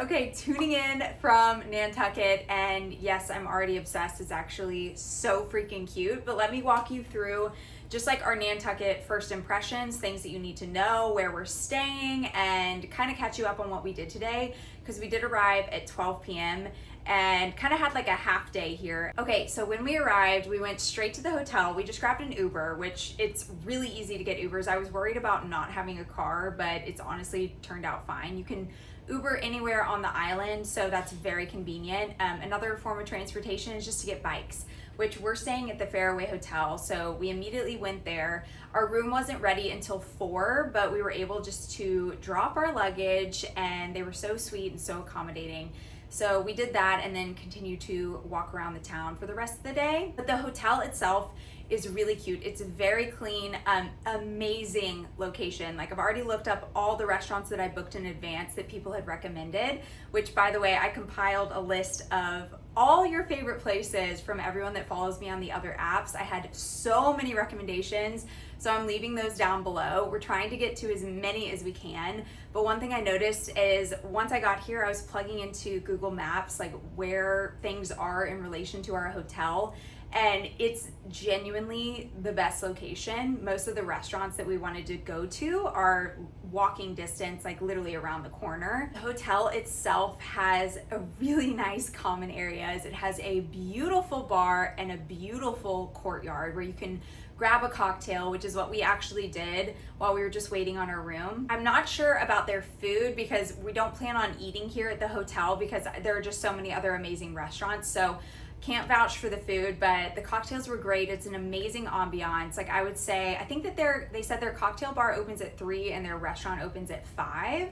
Okay, tuning in from Nantucket, and yes, I'm already obsessed. It's actually so freaking cute, but let me walk you through just like our Nantucket first impressions, things that you need to know, where we're staying, and kind of catch you up on what we did today, because we did arrive at 12 p.m. and kind of had like a half day here. Okay, so when we arrived, we went straight to the hotel. We just grabbed an Uber, which it's really easy to get Ubers. I was worried about not having a car, but it's honestly turned out fine. You can Uber anywhere on the island, so that's very convenient. Another form of transportation is just to get bikes, which we're staying at the Faraway Hotel, so we immediately went there. Our room wasn't ready until 4, but we were able just to drop our luggage, and they were so sweet and so accommodating. So we did that and then continued to walk around the town for the rest of the day. But the hotel itself is really cute. It's very clean, amazing location. Like, I've already looked up all the restaurants that I booked in advance that people had recommended, which, by the way, I compiled a list of all your favorite places from everyone that follows me on the other apps. I had so many recommendations, so I'm leaving those down below. We're trying to get to as many as we can, but one thing I noticed is once I got here, I was plugging into Google Maps like where things are in relation to our hotel, and it's genuinely the best location. Most of the restaurants that we wanted to go to are walking distance, like literally around the corner. The hotel itself has a really nice common areas. It has a beautiful bar and a beautiful courtyard where you can grab a cocktail, which is what we actually did while we were just waiting on our room. I'm not sure about their food because we don't plan on eating here at the hotel because there are just so many other amazing restaurants. So can't vouch for the food, but the cocktails were great. It's an amazing ambiance. Like, I would say, I think that they said their cocktail bar opens at 3 and their restaurant opens at 5.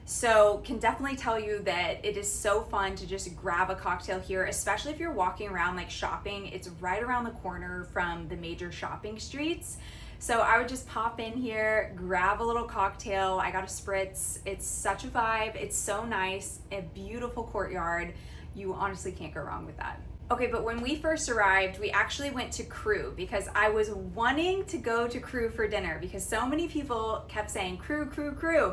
So can definitely tell you that it is so fun to just grab a cocktail here, especially if you're walking around like shopping. It's right around the corner from the major shopping streets. So I would just pop in here, grab a little cocktail. I got a spritz. It's such a vibe. It's so nice. A beautiful courtyard. You honestly can't go wrong with that. Okay, but when we first arrived, we actually went to Crew because I was wanting to go to Crew for dinner because so many people kept saying Crew, Crew, Crew.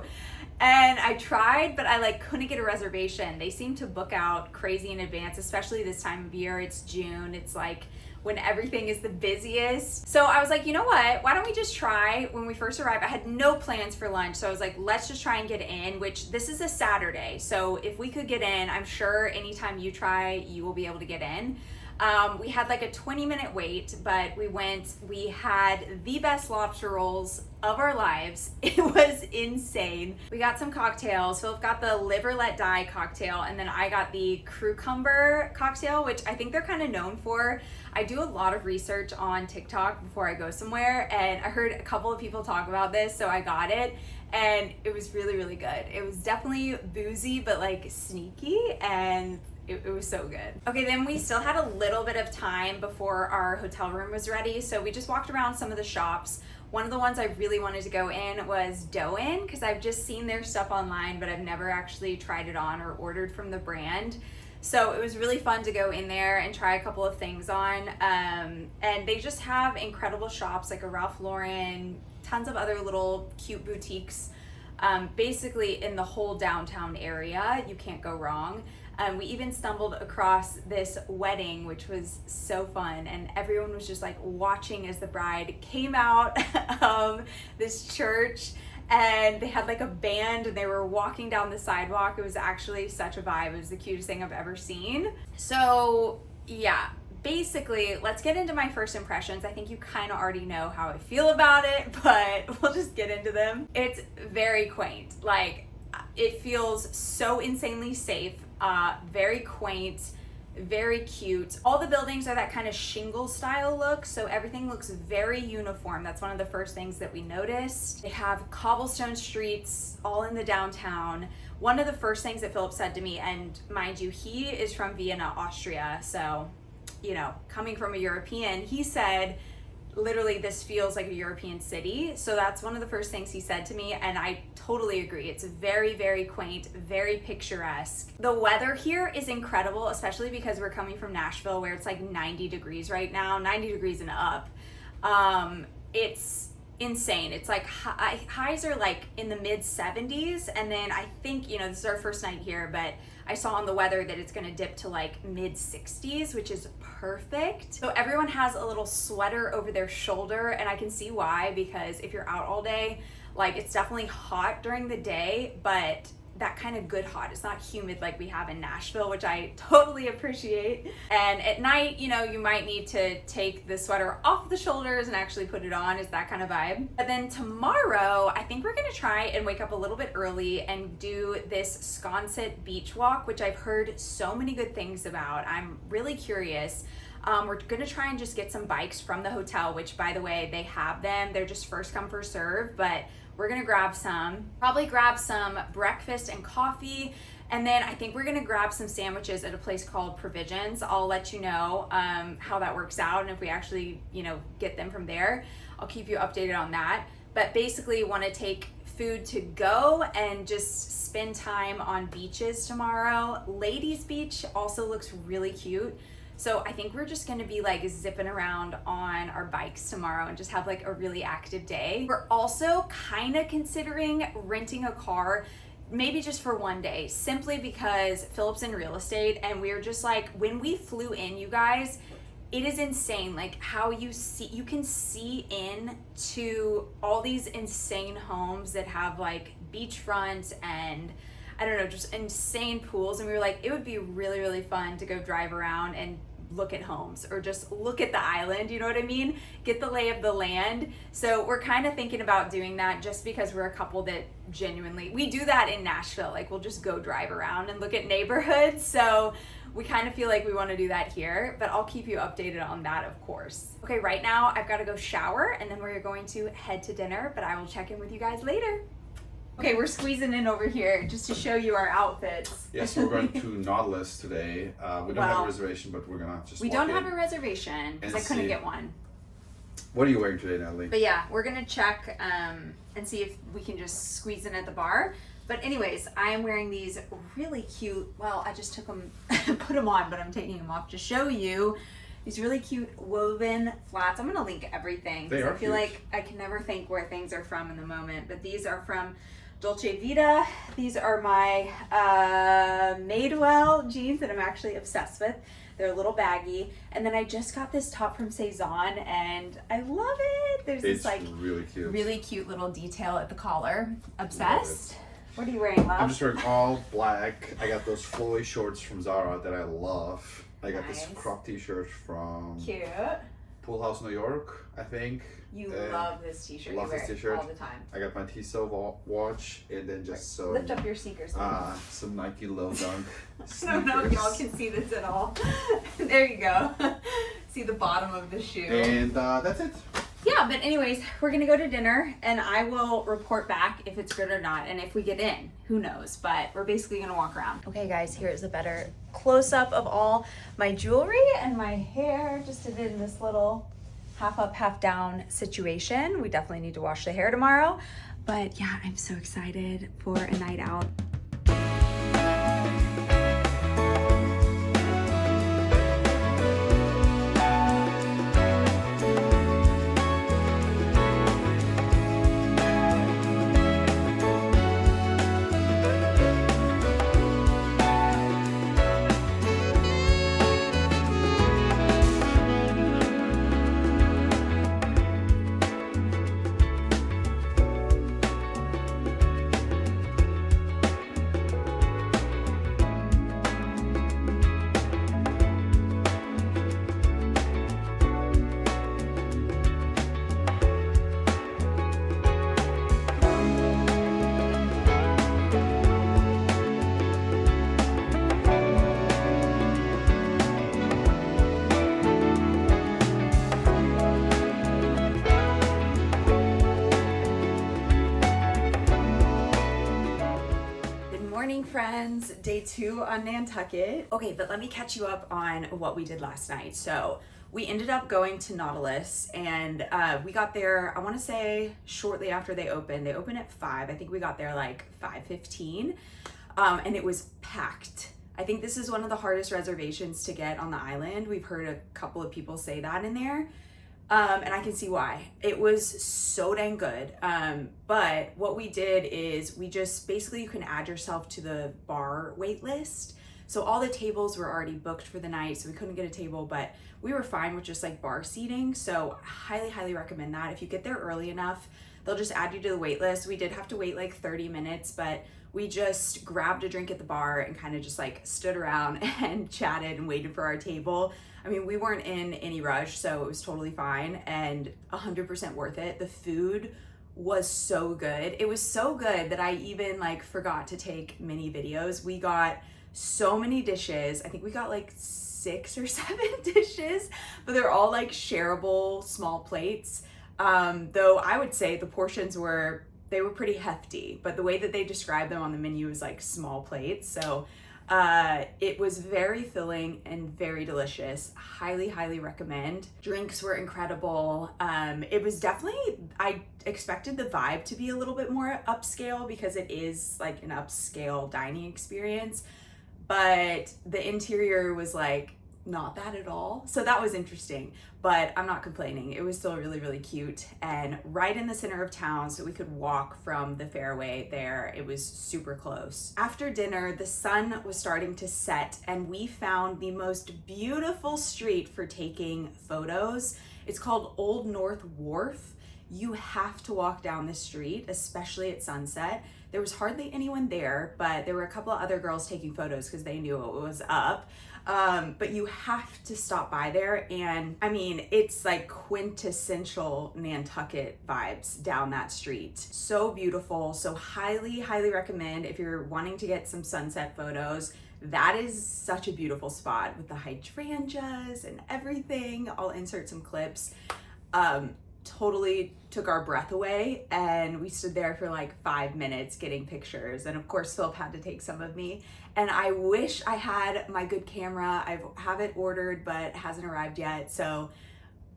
And I tried, but I couldn't get a reservation. They seem to book out crazy in advance, especially this time of year. It's June. It's like when everything is the busiest. So I was like, you know what? Why don't we just try? When we first arrived, I had no plans for lunch. So I was like, let's just try and get in, which this is a Saturday. So if we could get in, I'm sure anytime you try, you will be able to get in. We had like a 20-minute wait, but we had the best lobster rolls of our lives. It was insane. We got some cocktails. Philip got the liver let die cocktail, and then I got the cucumber cocktail, which I think they're kind of known for. I do a lot of research on TikTok before I go somewhere, and I heard a couple of people talk about this, so I got it, and it was really, really good. It was definitely boozy, but like sneaky, and it was so good. Okay, then we still had a little bit of time before our hotel room was ready, so we just walked around some of the shops. One of the ones I really wanted to go in was Doin, because I've just seen their stuff online, but I've never actually tried it on or ordered from the brand. So it was really fun to go in there and try a couple of things on. And they just have incredible shops like a Ralph Lauren, tons of other little cute boutiques. Basically in the whole downtown area, you can't go wrong. We even stumbled across this wedding, which was so fun, and everyone was just like watching as the bride came out of this church, and they had like a band and they were walking down the sidewalk. It was actually such a vibe. It was the cutest thing I've ever seen. So yeah, basically, let's get into my first impressions. I think you kind of already know how I feel about it, but we'll just get into them. It's very quaint. Like, it feels so insanely safe. Very quaint, very cute. All the buildings are that kind of shingle style look, so everything looks very uniform. That's one of the first things that we noticed. They have cobblestone streets all in the downtown. One of the first things that Philip said to me, and mind you, he is from Vienna, Austria, so, you know, coming from a European, he said, literally, this feels like a European city. So that's one of the first things he said to me, and I totally agree. It's very, very quaint, very picturesque. The weather here is incredible, especially because we're coming from Nashville where it's like 90 degrees right now, 90 degrees and up. It's insane. It's like highs are like in the mid 70s, and then I think, you know, this is our first night here, but I saw on the weather that it's gonna dip to like mid 60s, which is perfect. So everyone has a little sweater over their shoulder, and I can see why, because if you're out all day, like it's definitely hot during the day, but that kind of good hot. It's not humid like we have in Nashville, which I totally appreciate. And at night, you know, you might need to take the sweater off the shoulders and actually put it on. Is that kind of vibe. But then tomorrow, I think we're gonna try and wake up a little bit early and do this Sconset beach walk, which I've heard so many good things about. I'm really curious. We're gonna try and just get some bikes from the hotel, which by the way, they have them. They're just first come, first serve, but we're gonna grab some, probably grab some breakfast and coffee, and then I think we're gonna grab some sandwiches at a place called Provisions. I'll let you know how that works out, and if we actually, you know, get them from there, I'll keep you updated on that. But basically wanna take food to go and just spend time on beaches tomorrow. Ladies Beach also looks really cute. So I think we're just gonna be like zipping around on our bikes tomorrow and just have like a really active day. We're also kind of considering renting a car, maybe just for one day, simply because Philip's in real estate, and we're just like, when we flew in, you guys, it is insane like how you can see in to all these insane homes that have like beachfront and I don't know, just insane pools. And we were like, it would be really, really fun to go drive around and look at homes or just look at the island, you know what I mean? Get the lay of the land. So we're kind of thinking about doing that just because we're a couple that genuinely, we do that in Nashville. Like we'll just go drive around and look at neighborhoods. So we kind of feel like we want to do that here, but I'll keep you updated on that, of course. Okay, right now I've got to go shower and then we're going to head to dinner, but I will check in with you guys later. Okay, we're squeezing in over here just to show you our outfits. Yes, we're going to Nautilus today. We don't have a reservation, but we're gonna just We don't have a reservation because I couldn't get one. What are you wearing today, Natalie? But yeah, we're gonna check and see if we can just squeeze in at the bar. But anyways, I am wearing these really cute, well, I just took them, put them on, but I'm taking them off to show you. These really cute woven flats. I'm gonna link everything because I feel like I can never think where things are from in the moment. But these are from Dolce Vita. These are my Madewell jeans that I'm actually obsessed with. They're a little baggy. And then I just got this top from Cezanne and I love it. There's this like really cute little detail at the collar. Obsessed. What are you wearing, love? I'm just wearing all black. I got those flowy shorts from Zara that I love. I got this crop t-shirt from Pool House, New York, I think. You love this t-shirt. Love this t-shirt all the time. I got my Tissot watch and then just some... Lift up your sneakers. Some Nike Low Dunk sneakers. I don't know if y'all can see this at all. There you go. See the bottom of the shoe. And that's it. Yeah, but anyways, we're gonna go to dinner and I will report back if it's good or not, and if we get in, who knows, but we're basically gonna walk around. Okay guys, here's a better close-up of all my jewelry and my hair. Just did it in this little half up, half down situation. We definitely need to wash the hair tomorrow, but yeah, I'm so excited for a night out. Friends, day 2 on Nantucket. Okay, but let me catch you up on what we did last night. So we ended up going to Nautilus and we got there, I want to say shortly after they opened. They opened at 5. I think we got there like 5:15 and it was packed. I think this is one of the hardest reservations to get on the island. We've heard a couple of people say that in there. And I can see why. It was so dang good. But what we did is we just basically, you can add yourself to the bar wait list. So all the tables were already booked for the night, so we couldn't get a table, but we were fine with just like bar seating. So highly recommend that. If you get there early enough, they'll just add you to the wait list. We did have to wait like 30 minutes, but we just grabbed a drink at the bar and kind of just like stood around and chatted and waited for our table. I mean, we weren't in any rush, so it was totally fine and 100% worth it. The food was so good. It was so good that I even like forgot to take mini videos. We got so many dishes. I think we got like 6 or 7 dishes, but they're all like shareable small plates. Though I would say the portions were pretty hefty, but the way that they described them on the menu was like small plates. So it was very filling and very delicious. Highly recommend. Drinks were incredible. It was definitely, I expected the vibe to be a little bit more upscale because it is like an upscale dining experience, but the interior was like not that at all. So that was interesting, but I'm not complaining. It was still really cute and right in the center of town, so we could walk from the Faraway there. It was super close. After dinner, the sun was starting to set and we found the most beautiful street for taking photos. It's called Old North Wharf. You have to walk down the street, especially at sunset. There was hardly anyone there, but there were a couple of other girls taking photos because they knew it was up. But you have to stop by there, and I mean, it's like quintessential Nantucket vibes down that street. So beautiful. So highly recommend if you're wanting to get some sunset photos. That is such a beautiful spot with the hydrangeas and everything. I'll insert some clips. Totally took our breath away, and we stood there for like 5 minutes getting pictures, and of course Philip had to take some of me, and I wish I had my good camera. I have it ordered but hasn't arrived yet, so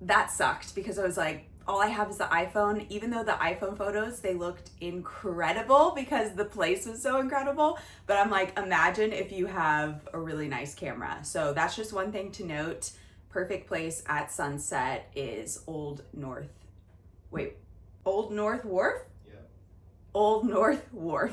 that sucked because I was like, all I have is the iPhone. Even though the iPhone photos, they looked incredible because the place was so incredible, but I'm like, imagine if you have a really nice camera. So that's just one thing to note. Perfect place at sunset is Old North Wharf? Yeah. Old North Wharf.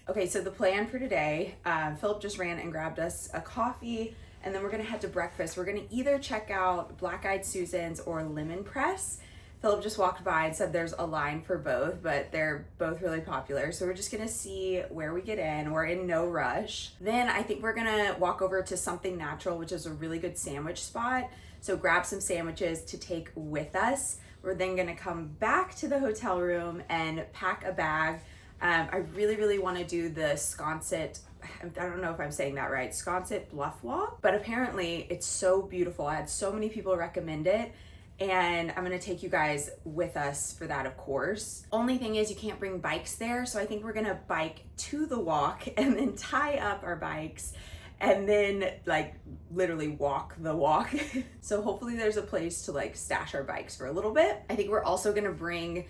Okay, so the plan for today, Philip just ran and grabbed us a coffee, and then we're gonna head to breakfast. We're gonna either check out Black Eyed Susan's or Lemon Press. Philip just walked by and said there's a line for both, but they're both really popular. So we're just gonna see where we get in. We're in no rush. Then I think we're gonna walk over to Something Natural, which is a really good sandwich spot. So grab some sandwiches to take with us. We're then gonna come back to the hotel room and pack a bag. I really wanna do the Sconset, I don't know if I'm saying that right, Sconset Bluff walk, but apparently it's so beautiful. I had so many people recommend it, and I'm gonna take you guys with us for that, of course. Only thing is you can't bring bikes there, so I think we're gonna bike to the walk and then tie up our bikes and then like literally walk the walk. So hopefully there's a place to like stash our bikes for a little bit. I think we're also gonna bring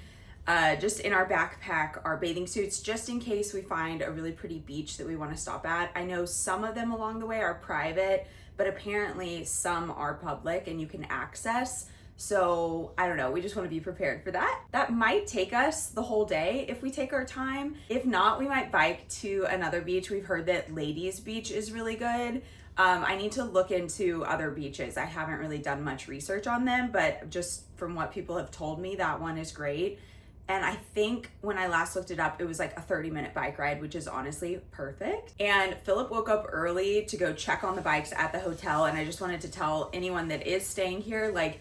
just in our backpack our bathing suits just in case we find a really pretty beach that we want to stop at. I know some of them along the way are private, but apparently some are public and you can access. So I don't know, we just want to be prepared for that. That might take us the whole day if we take our time. If not, we might bike to another beach. We've heard that Ladies Beach is really good. I need to look into other beaches. I haven't really done much research on them, but just from what people have told me, that one is great. And I think when I last looked it up, it was like a 30-minute bike ride, which is honestly perfect. And Philip woke up early to go check on the bikes at the hotel. And I just wanted to tell anyone that is staying here, like,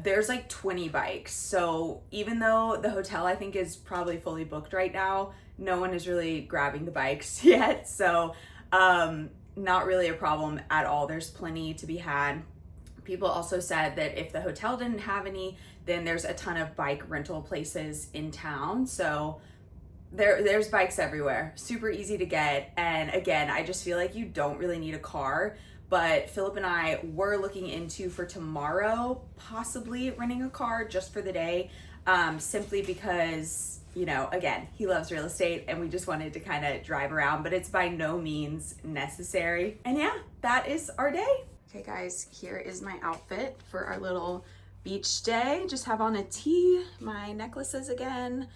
there's like 20 bikes. So even though the hotel I think is probably fully booked right now, no one is really grabbing the bikes yet. So not really a problem at all. There's plenty to be had. People also said that if the hotel didn't have any, then there's a ton of bike rental places in town. So there's bikes everywhere, super easy to get. And again, I just feel like you don't really need a car. But Philip and I were looking into for tomorrow, possibly renting a car just for the day, simply because, you know, again, he loves real estate and we just wanted to kind of drive around, but it's by no means necessary. And yeah, that is our day. Okay guys, here is my outfit for our little beach day. Just have on a tee, my necklaces again,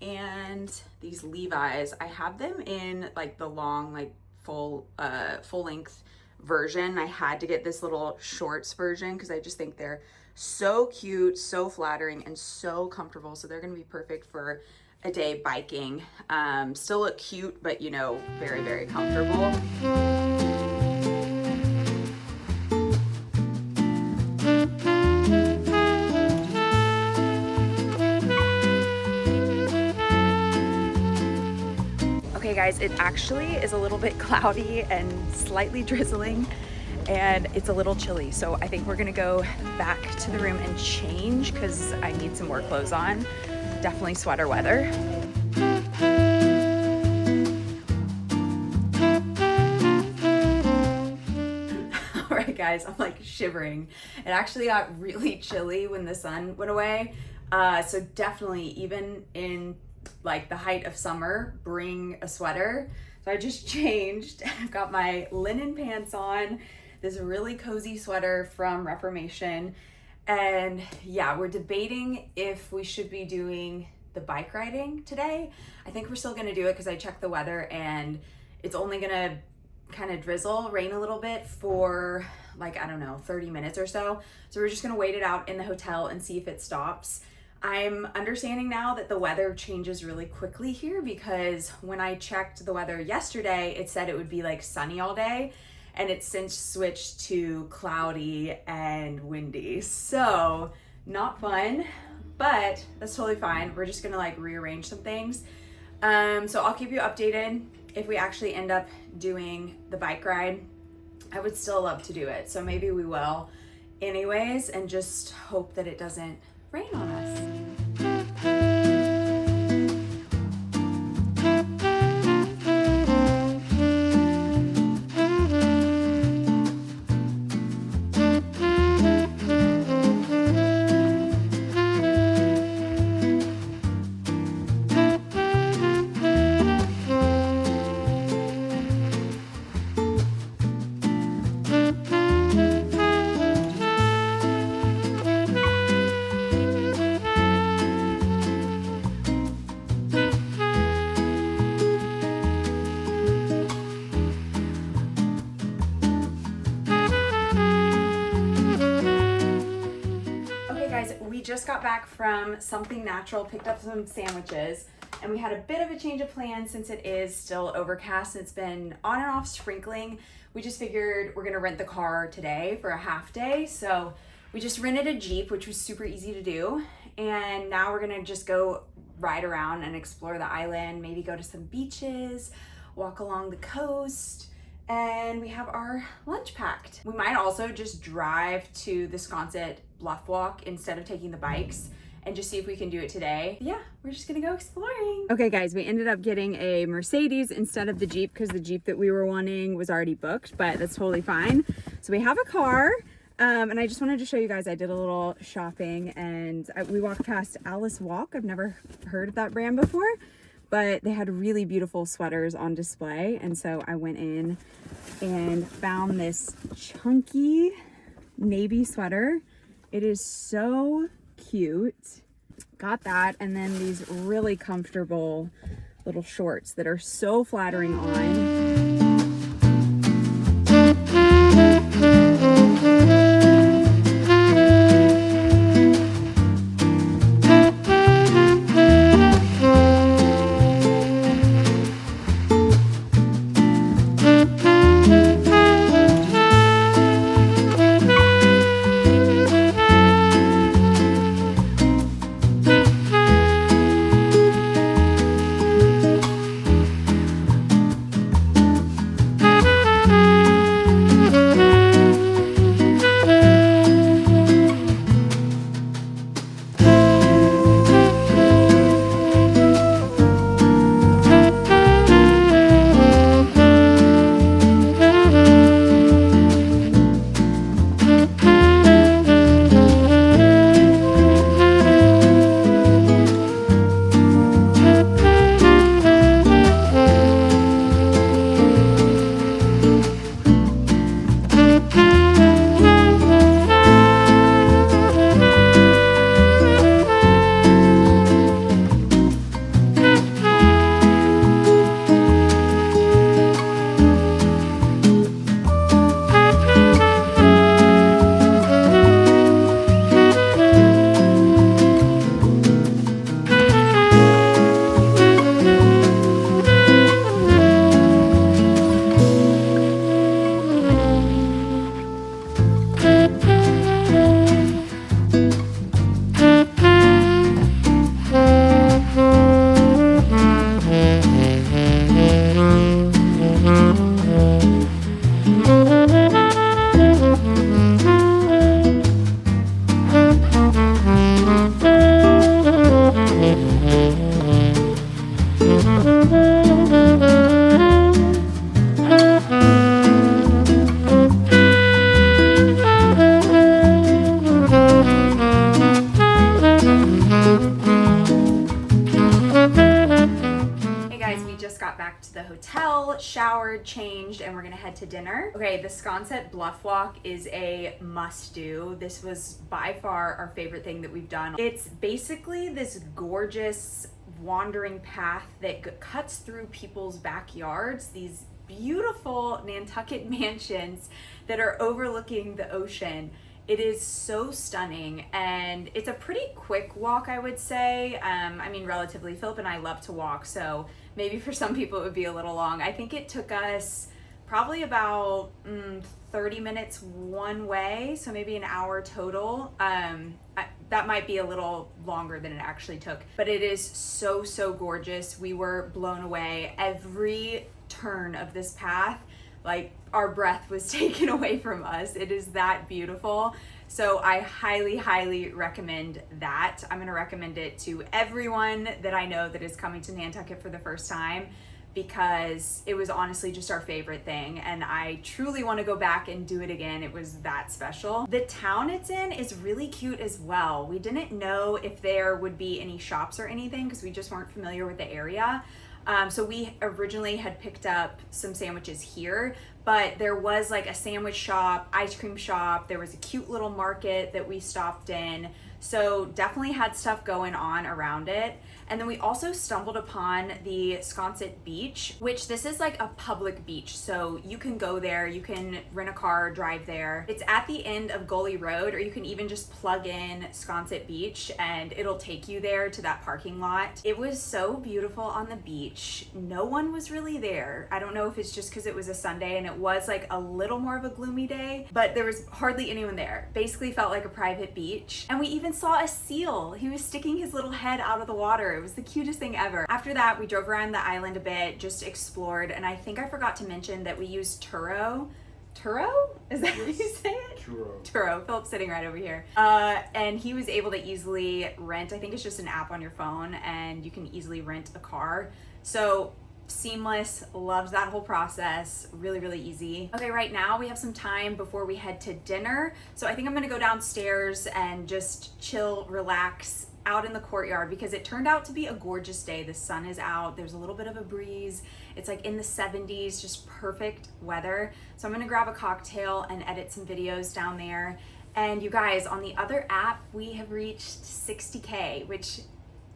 and these Levi's. I have them in like the long, like full length version. I had to get this little shorts version because I just think they're so cute, so flattering, and so comfortable. So they're gonna be perfect for a day biking. Still look cute, but you know, very, very comfortable. Okay guys, it actually is a little bit cloudy and slightly drizzling, and it's a little chilly. So I think we're gonna go back to the room and change because I need some more clothes on. Definitely sweater weather. All right guys, I'm like shivering. It actually got really chilly when the sun went away. So definitely, even in like the height of summer, bring a sweater. So I just changed. I've got my linen pants on, this really cozy sweater from Reformation. And yeah, we're debating if we should be doing the bike riding today. I think we're still gonna do it because I checked the weather and it's only gonna kind of drizzle, rain a little bit for like, I don't know, 30 minutes or so. So we're just gonna wait it out in the hotel and see if it stops. I'm understanding now that the weather changes really quickly here because when I checked the weather yesterday, it said it would be like sunny all day, and it's since switched to cloudy and windy. So not fun, but that's totally fine. We're just gonna like rearrange some things. So I'll keep you updated if we actually end up doing the bike ride. I would still love to do it, so maybe we will anyways, and just hope that it doesn't rain on us. Just got back from Something Natural, picked up some sandwiches, and we had a bit of a change of plan since it is still overcast and it's been on and off sprinkling. We just figured we're gonna rent the car today for a half day. So we just rented a Jeep, which was super easy to do. And now we're gonna just go ride around and explore the island, maybe go to some beaches, walk along the coast, and we have our lunch packed. We might also just drive to the Sconset Bluff walk instead of taking the bikes and just see if we can do it today. Yeah, we're just gonna go exploring. Okay guys, we ended up getting a Mercedes instead of the Jeep because the Jeep that we were wanting was already booked, but that's totally fine. So we have a car, and I just wanted to show you guys, I did a little shopping and we walked past Alice Walk. I've never heard of that brand before, but they had really beautiful sweaters on display. And so I went in and found this chunky navy sweater. It is so cute. Got that, and then these really comfortable little shorts that are so flattering on. and we're gonna head to dinner. Okay, the Sconset Bluff walk is a must do. This was by far our favorite thing that we've done. It's basically this gorgeous wandering path that cuts through people's backyards, these beautiful Nantucket mansions that are overlooking the ocean. It is so stunning, and it's a pretty quick walk, I would say. I mean, relatively. Philip and I love to walk, so maybe for some people it would be a little long. I think it took us probably about 30 minutes one way, so maybe an hour total. That might be a little longer than it actually took, but it is so, so gorgeous. We were blown away. Every turn of this path, like, our breath was taken away from us. It is that beautiful. So I highly, highly recommend that. I'm gonna recommend it to everyone that I know that is coming to Nantucket for the first time, because it was honestly just our favorite thing, and I truly want to go back and do it again. It was that special. The town it's in is really cute as well. We didn't know if there would be any shops or anything because we just weren't familiar with the area. So we originally had picked up some sandwiches here, but there was like a sandwich shop, ice cream shop, there was a cute little market that we stopped in. So definitely had stuff going on around it. And then we also stumbled upon the Sconset Beach, which this is like a public beach. So you can go there, you can rent a car, drive there. It's at the end of Gully Road, or you can even just plug in Sconset Beach and it'll take you there to that parking lot. It was so beautiful on the beach. No one was really there. I don't know if it's just because it was a Sunday and it was like a little more of a gloomy day, but there was hardly anyone there. Basically felt like a private beach. And we even saw a seal. He was sticking his little head out of the water. It was the cutest thing ever. After that, we drove around the island a bit, just explored, and I think I forgot to mention that we used Turo. Turo? Is that how you say it? Turo. Philip's sitting right over here. And he was able to easily rent, I think it's just an app on your phone, and you can easily rent a car. So seamless, loves that whole process. Really, really easy. Okay, right now we have some time before we head to dinner. So I think I'm gonna go downstairs and just chill, relax out in the courtyard, because it turned out to be a gorgeous day. The sun is out, there's a little bit of a breeze. It's like in the 70s, just perfect weather. So I'm gonna grab a cocktail and edit some videos down there. And you guys, on the other app, we have reached 60K, which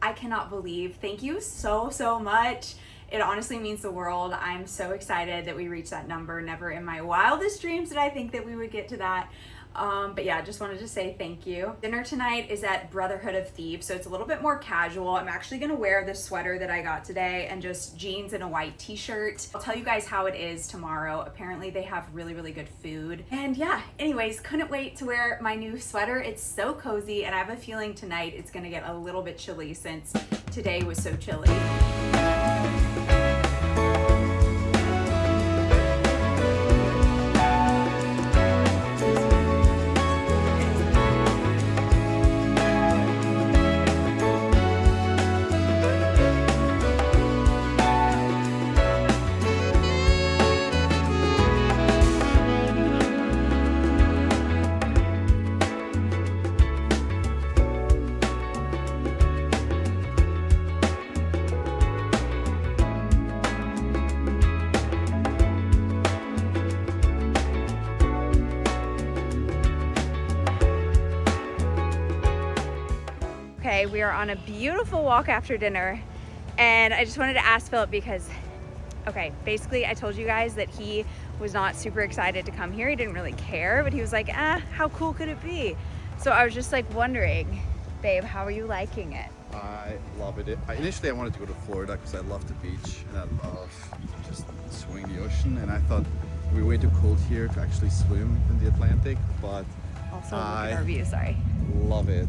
I cannot believe. Thank you so, so much. It honestly means the world. I'm so excited that we reached that number. Never in my wildest dreams did I think that we would get to that. But yeah, just wanted to say thank you. Dinner tonight is at Brotherhood of Thieves, so it's a little bit more casual. I'm actually gonna wear the sweater that I got today and just jeans and a white t-shirt. I'll tell you guys how it is tomorrow. Apparently they have really, really good food. And yeah, anyways, couldn't wait to wear my new sweater. It's so cozy, and I have a feeling tonight it's gonna get a little bit chilly since today was so chilly. We are on a beautiful walk after dinner, and I just wanted to ask Philip because, okay, basically I told you guys that he was not super excited to come here. He didn't really care, but he was like, how cool could it be? So I was just like wondering, babe, how are you liking it? I love it. Initially I wanted to go to Florida because I love the beach and I love just swimming the ocean, and I thought we were way too cold here to actually swim in the Atlantic, but also look at our view, sorry. Love it.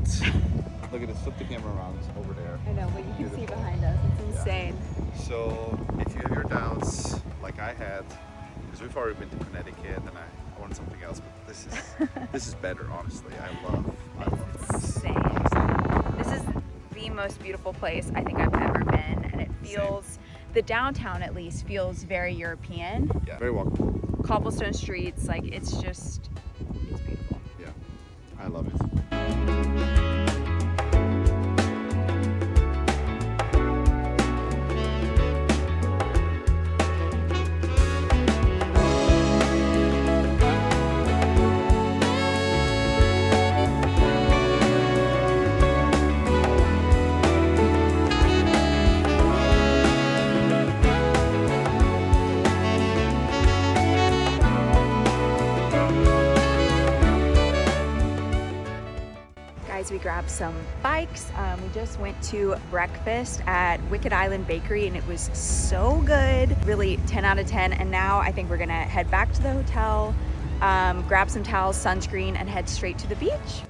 Look at this, flip the camera around, it's over there. I know, but you can see behind us, it's insane. Yeah. So if you have your doubts, like I had, because we've already been to Connecticut and I want something else, but this is better, honestly. I love this. Insane. This is the most beautiful place I think I've ever been, and it feels, the downtown at least, feels very European. Yeah, very walkable. Cobblestone streets, like it's just, it's beautiful. Yeah, I love it. guys, we grabbed some bikes. We just went to breakfast at Wicked Island Bakery and it was so good. Really 10 out of 10. And now I think we're gonna head back to the hotel, grab some towels, sunscreen, and head straight to the beach.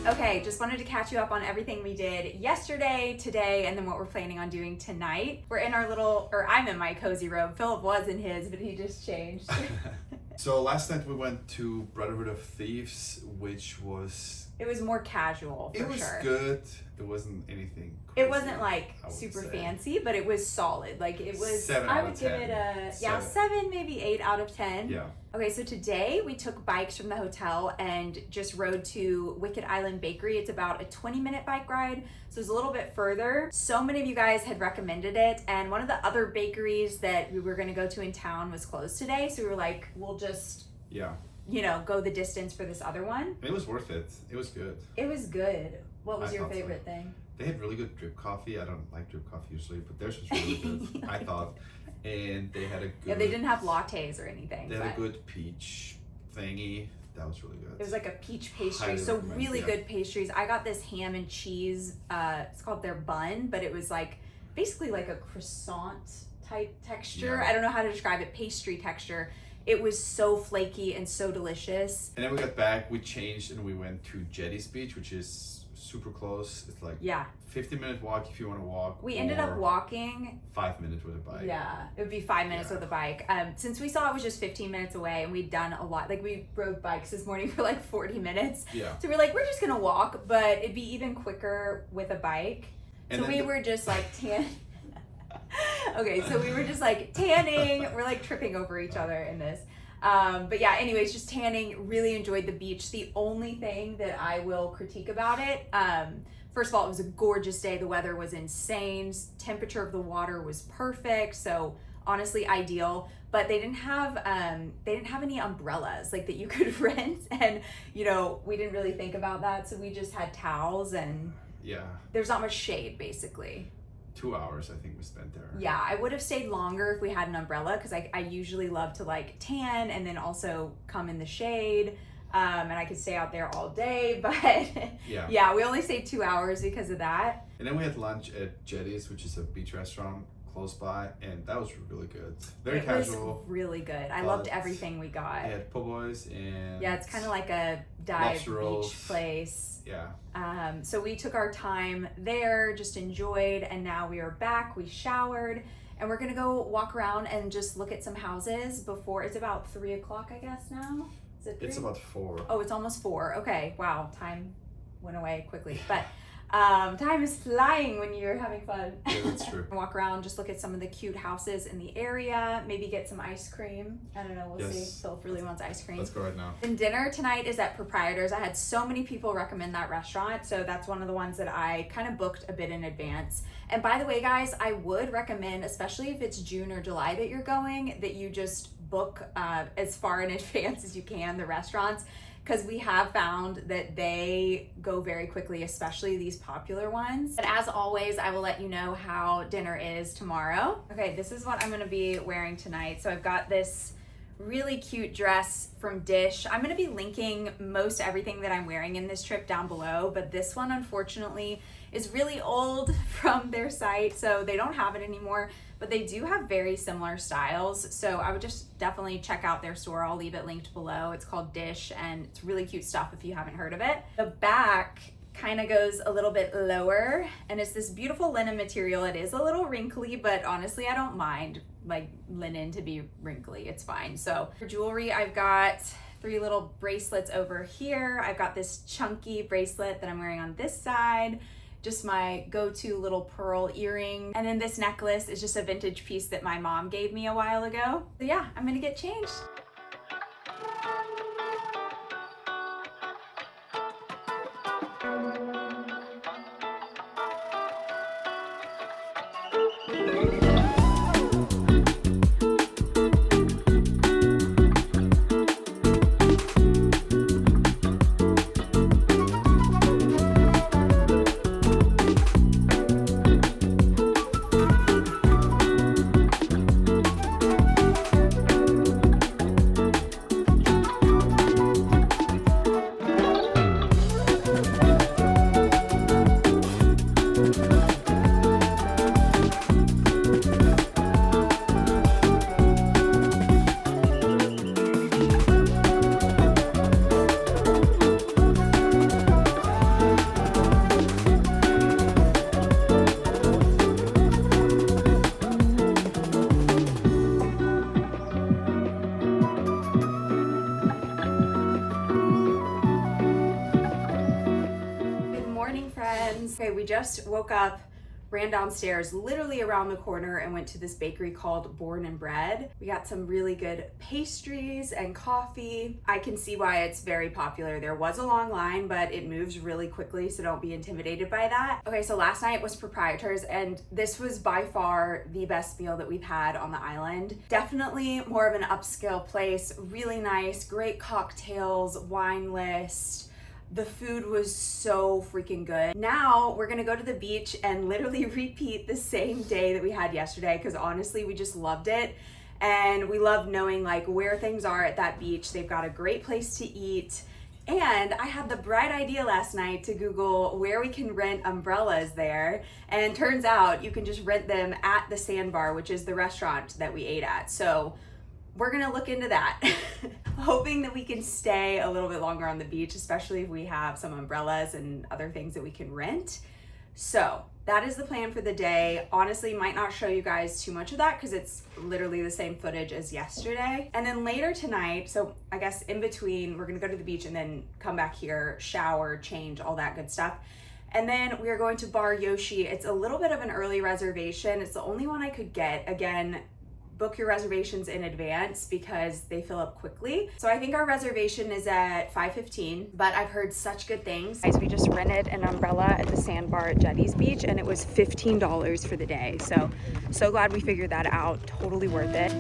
Okay, just wanted to catch you up on everything we did yesterday, today, and then what we're planning on doing tonight. We're in our little, or I'm in my cozy robe. Philip was in his, but he just changed. So last night we went to Brotherhood of Thieves, which was... It was more casual, for sure. It was good. It wasn't anything crazy. It wasn't like super fancy, but it was solid. Like it was, 7 I out would of give 10. it a, yeah, 7, maybe 8 out of 10. Yeah. Okay, so today we took bikes from the hotel and just rode to Wicked Island Bakery. It's about a 20-minute bike ride, so it's a little bit further. So many of you guys had recommended it, and one of the other bakeries that we were gonna go to in town was closed today, so we were like, we'll just, you know, go the distance for this other one. It was worth it. It was good. It was good. What was your favorite thing? They had really good drip coffee. I don't like drip coffee usually, but theirs was really good, I thought. And they had a good... Yeah, they didn't have lattes or anything. They had a good peach thingy. That was really good. It was like a peach pastry, Highly so recommend, really good pastries. I got this ham and cheese, it's called their bun, but it was like basically like a croissant type texture. Yeah. I don't know how to describe it, pastry texture. It was so flaky and so delicious. And then we got back, we changed, and we went to Jetties Beach, which is super close. It's like 15-minute walk if you want to walk. We ended up walking 5 minutes with a bike. Yeah, it would be 5 minutes with a bike. Since we saw it was just 15 minutes away and we'd done a lot, like we rode bikes this morning for like 40 minutes. Yeah. So we're like, we're just gonna walk, but it'd be even quicker with a bike. And so we were just like okay, so we were just like tanning. We're like tripping over each other in this. But yeah, anyways, just tanning, really enjoyed the beach. The only thing that I will critique about it, first of all, it was a gorgeous day. The weather was insane. Temperature of the water was perfect. So honestly, ideal. But they didn't have any umbrellas like that you could rent. And, you know, we didn't really think about that. So we just had towels and there's not much shade basically. 2 hours I think we spent there. Yeah, I would have stayed longer if we had an umbrella because I usually love to like tan and then also come in the shade. And I could stay out there all day, but yeah, we only stayed 2 hours because of that. And then we had lunch at Jetties, which is a beach restaurant close by, and that was really good. Very casual. It was really good. I loved everything we got. We had po' boys and it's kind of like a dive beach place. Yeah. So we took our time there, just enjoyed, and now we are back. We showered, and we're gonna go walk around and just look at some houses before it's about 3 o'clock, I guess now. Is it 3? It's about 4. Oh, it's almost 4. Okay, wow, time went away quickly, but time is flying when you're having fun. Yeah, that's true. Walk around, just look at some of the cute houses in the area, maybe get some ice cream. I don't know, we'll see. Philip really wants ice cream. Let's go right now. And dinner tonight is at Proprietor's. I had so many people recommend that restaurant, so that's one of the ones that I kind of booked a bit in advance. And by the way, guys, I would recommend, especially if it's June or July that you're going, that you just book as far in advance as you can the restaurants, because we have found that they go very quickly, especially these popular ones. But as always, I will let you know how dinner is tomorrow. Okay, this is what I'm gonna be wearing tonight. So I've got this really cute dress from Dish. I'm gonna be linking most everything that I'm wearing in this trip down below, but this one unfortunately is really old from their site, so they don't have it anymore, but they do have very similar styles. So I would just definitely check out their store. I'll leave it linked below. It's called Dish and it's really cute stuff if you haven't heard of it. The back kind of goes a little bit lower, and it's this beautiful linen material. It is a little wrinkly, but honestly I don't mind like linen to be wrinkly, it's fine. So for jewelry, I've got 3 little bracelets over here. I've got this chunky bracelet that I'm wearing on this side, just my go-to little pearl earring, and then this necklace is just a vintage piece that my mom gave me a while ago. So yeah, I'm gonna get changed. Okay, we just woke up, ran downstairs literally around the corner and went to this bakery called Born and Bread. We got some really good pastries and coffee. I can see why it's very popular. There was a long line, but it moves really quickly, so don't be intimidated by that. Okay, so last night was Proprietors, and this was by far the best meal that we've had on the island. Definitely more of an upscale place, really nice, great cocktails, wine list. The food was so freaking good. Now we're gonna go to the beach and literally repeat the same day that we had yesterday, because honestly, we just loved it. And we love knowing like where things are at that beach. They've got a great place to eat. And I had the bright idea last night to Google where we can rent umbrellas there. And turns out you can just rent them at the Sandbar, which is the restaurant that we ate at. So we're gonna look into that. Hoping that we can stay a little bit longer on the beach, especially if we have some umbrellas and other things that we can rent. So that is the plan for the day. Honestly, might not show you guys too much of that because it's literally the same footage as yesterday. And then later tonight, so I guess in between, we're gonna go to the beach and then come back here, shower, change, all that good stuff. And then we are going to Bar Yoshi. It's a little bit of an early reservation. It's the only one I could get. Again, book your reservations in advance because they fill up quickly. So I think our reservation is at 5:15, but I've heard such good things. Guys, we just rented an umbrella at the Sandbar at Jetties Beach, and it was $15 for the day. So glad we figured that out. Totally worth it.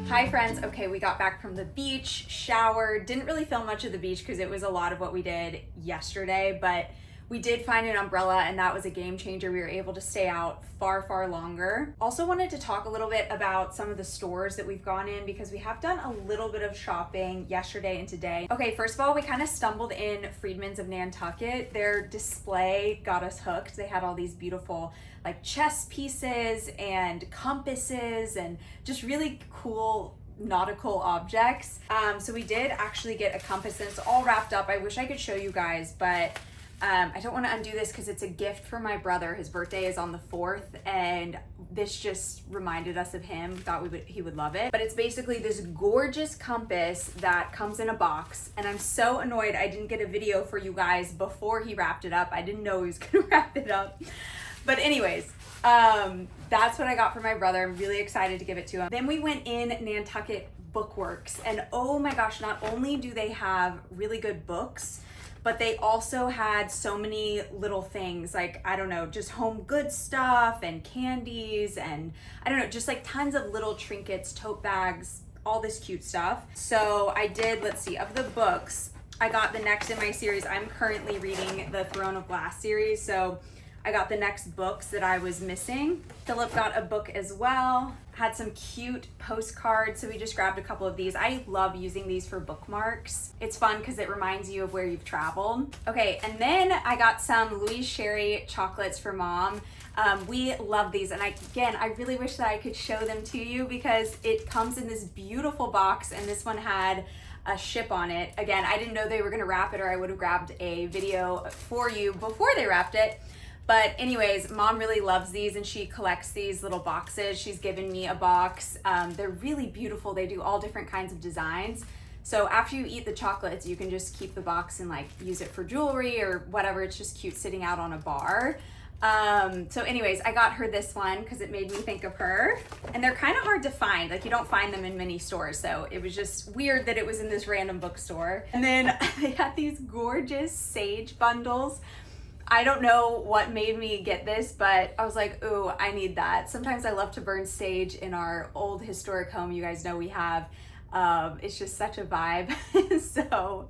Hi friends, okay, we got back from the beach, showered, didn't really film much of the beach because it was a lot of what we did yesterday, but we did find an umbrella and that was a game changer. We were able to stay out far longer. Also wanted to talk a little bit about some of the stores that we've gone in because we have done a little bit of shopping yesterday and today. Okay, first of all, we kind of stumbled in Friedman's of Nantucket. Their display got us hooked. They had all these beautiful like chess pieces and compasses and just really cool nautical objects. So we did actually get a compass and it's all wrapped up. I wish I could show you guys, but I don't want to undo this because it's a gift for my brother. His birthday is on the 4th and this just reminded us of him. Thought he would love it. But it's basically this gorgeous compass that comes in a box, and I'm so annoyed I didn't get a video for you guys before he wrapped it up. I didn't know he was gonna wrap it up. But anyways, that's what I got for my brother. I'm really excited to give it to him. Then we went in Nantucket Bookworks, and oh my gosh, not only do they have really good books, but they also had so many little things like, I don't know, just home goods stuff and candies and I don't know, just like tons of little trinkets, tote bags, all this cute stuff. So I did, let's see, of the books, I got the next in my series. I'm currently reading the Throne of Glass series, so I got the next books that I was missing. Philip got a book as well, had some cute postcards, so we just grabbed a couple of these. I love using these for bookmarks. It's fun because it reminds you of where you've traveled. Okay, and then I got some Louise Sherry chocolates for Mom. We love these, and I really wish that I could show them to you because it comes in this beautiful box, and this one had a ship on it. Again, I didn't know they were gonna wrap it, or I would have grabbed a video for you before they wrapped it. But anyways, Mom really loves these and she collects these little boxes. She's given me a box. They're really beautiful. They do all different kinds of designs. So after you eat the chocolates, you can just keep the box and like use it for jewelry or whatever. It's just cute sitting out on a bar. So anyways, I got her this one because it made me think of her. And they're kind of hard to find. Like you don't find them in many stores. So it was just weird that it was in this random bookstore. And then they had these gorgeous sage bundles. I don't know what made me get this, but I was like, ooh, I need that. Sometimes I love to burn sage in our old historic home. You guys know we have. It's just such a vibe. So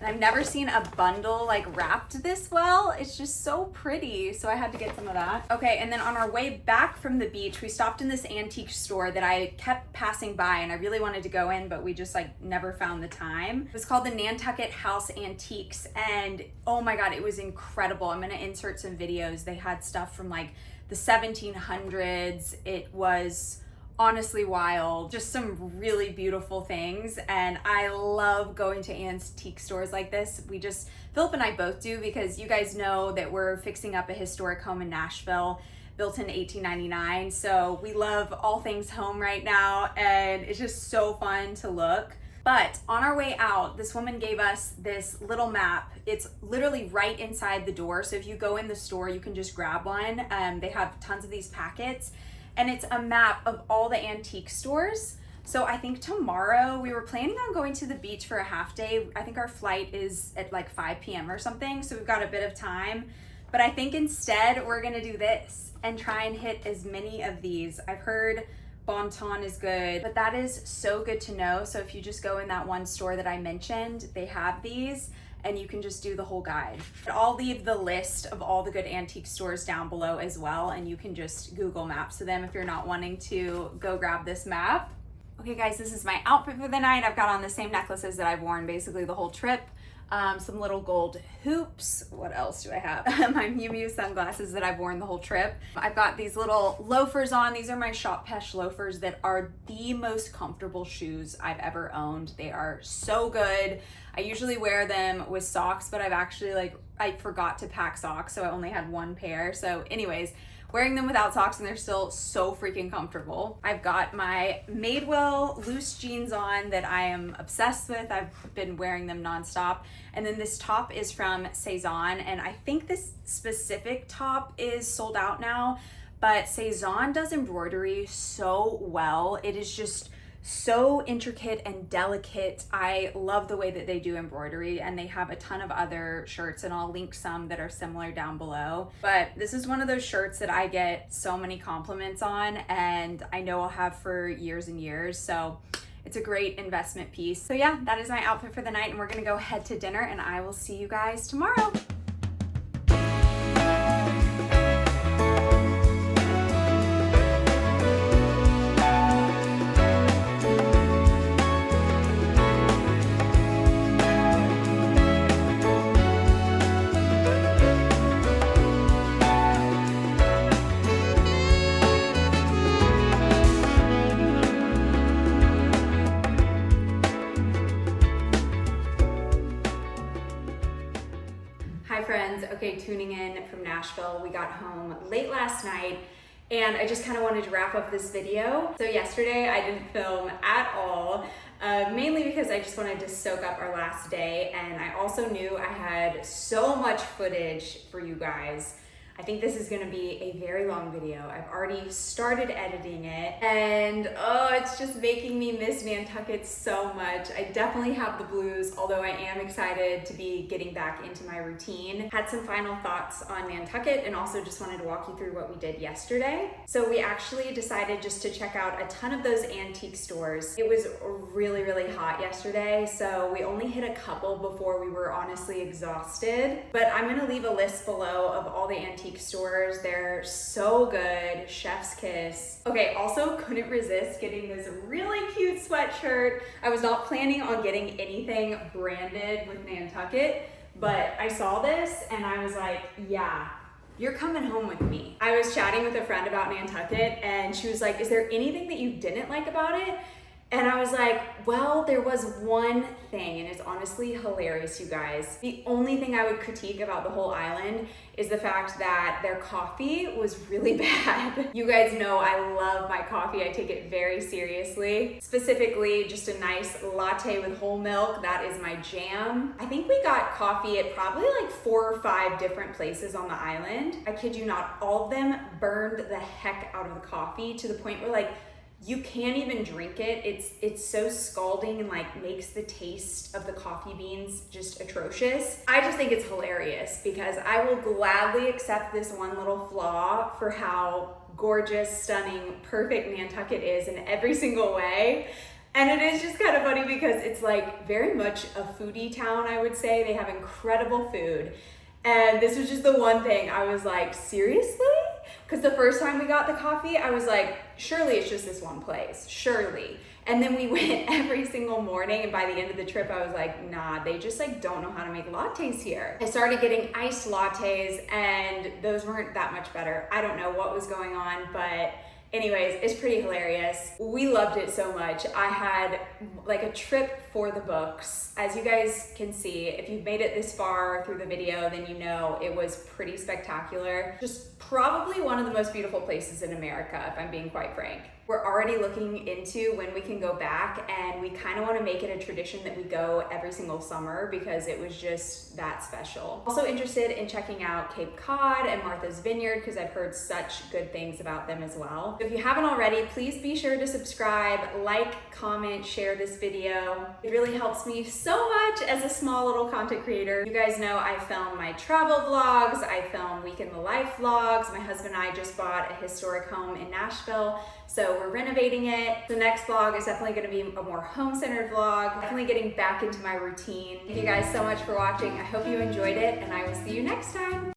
I've never seen a bundle like wrapped this well. It's just so pretty. So I had to get some of that. Okay, and then on our way back from the beach, we stopped in this antique store that I kept passing by and I really wanted to go in, but we just like never found the time. It was called the Nantucket House Antiques, and oh my God, it was incredible. I'm gonna insert some videos. They had stuff from like the 1700s. It was honestly wild, just some really beautiful things. And I love going to antique stores like this. Philip and I both do, because you guys know that we're fixing up a historic home in Nashville built in 1899. So we love all things home right now, and it's just so fun to look. But on our way out, this woman gave us this little map. It's literally right inside the door. So if you go in the store, you can just grab one. They have tons of these packets. And it's a map of all the antique stores. So I think tomorrow, we were planning on going to the beach for a half day. I think our flight is at like 5 p.m. or something, so we've got a bit of time. But I think instead we're gonna do this and try and hit as many of these. I've heard Bon Ton is good, but that is so good to know. So if you just go in that one store that I mentioned, they have these, and you can just do the whole guide. I'll leave the list of all the good antique stores down below as well, and you can just Google Maps to them if you're not wanting to go grab this map. Okay guys, this is my outfit for the night. I've got on the same necklaces that I've worn basically the whole trip. Some little gold hoops. What else do I have? My Miu Miu sunglasses that I've worn the whole trip. I've got these little loafers on. These are my Shop Pesh loafers that are the most comfortable shoes I've ever owned. They are so good. I usually wear them with socks, but I forgot to pack socks, so I only had one pair. So anyways, wearing them without socks, and they're still so freaking comfortable. I've got my Madewell loose jeans on that I am obsessed with. I've been wearing them nonstop. And then this top is from Cezanne, and I think this specific top is sold out now, but Cezanne does embroidery so well. It is just so intricate and delicate. I love the way that they do embroidery, and they have a ton of other shirts, and I'll link some that are similar down below. But this is one of those shirts that I get so many compliments on, and I know I'll have for years and years. So it's a great investment piece. So yeah, that is my outfit for the night, and we're gonna go head to dinner, and I will see you guys tomorrow. Okay, tuning in from Nashville. We got home late last night, and I just kind of wanted to wrap up this video. So yesterday I didn't film at all, mainly because I just wanted to soak up our last day, and I also knew I had so much footage for you guys. I think this is gonna be a very long video. I've already started editing it, and oh, it's just making me miss Nantucket so much. I definitely have the blues, although I am excited to be getting back into my routine. Had some final thoughts on Nantucket and also just wanted to walk you through what we did yesterday. So we actually decided just to check out a ton of those antique stores. It was really, really hot yesterday, so we only hit a couple before we were honestly exhausted. But I'm gonna leave a list below of all the antique stores. They're so good, chef's kiss. Okay, also couldn't resist getting this really cute sweatshirt. I was not planning on getting anything branded with Nantucket, but I saw this and I was like, yeah, you're coming home with me. I was chatting with a friend about Nantucket and she was like, is there anything that you didn't like about it? And I was like, well, there was one thing, and it's honestly hilarious, you guys. The only thing I would critique about the whole island is the fact that their coffee was really bad. You guys know I love my coffee. I take it very seriously. Specifically, just a nice latte with whole milk. That is my jam. I think we got coffee at probably like 4 or 5 different places on the island. I kid you not, all of them burned the heck out of the coffee to the point where like, you can't even drink it. It's so scalding and like makes the taste of the coffee beans just atrocious. I just think it's hilarious because I will gladly accept this one little flaw for how gorgeous, stunning, perfect Nantucket is in every single way. And it is just kind of funny because it's like very much a foodie town, I would say. They have incredible food. And this was just the one thing I was like, seriously? Because the first time we got the coffee, I was like, surely it's just this one place, surely. And then we went every single morning, and by the end of the trip, I was like, nah, they just like don't know how to make lattes here. I started getting iced lattes, and those weren't that much better. I don't know what was going on, but anyways, it's pretty hilarious. We loved it so much. I had like a trip for the books. As you guys can see, if you've made it this far through the video, then you know it was pretty spectacular. Just probably one of the most beautiful places in America, if I'm being quite frank. We're already looking into when we can go back, and we kind of want to make it a tradition that we go every single summer because it was just that special. Also interested in checking out Cape Cod and Martha's Vineyard because I've heard such good things about them as well. So if you haven't already, please be sure to subscribe, like, comment, share this video. It really helps me so much as a small little content creator. You guys know I film my travel vlogs, I film week in the life vlogs. My husband and I just bought a historic home in Nashville, so we're renovating it. The next vlog is definitely gonna be a more home-centered vlog, definitely getting back into my routine. Thank you guys so much for watching. I hope you enjoyed it, and I will see you next time.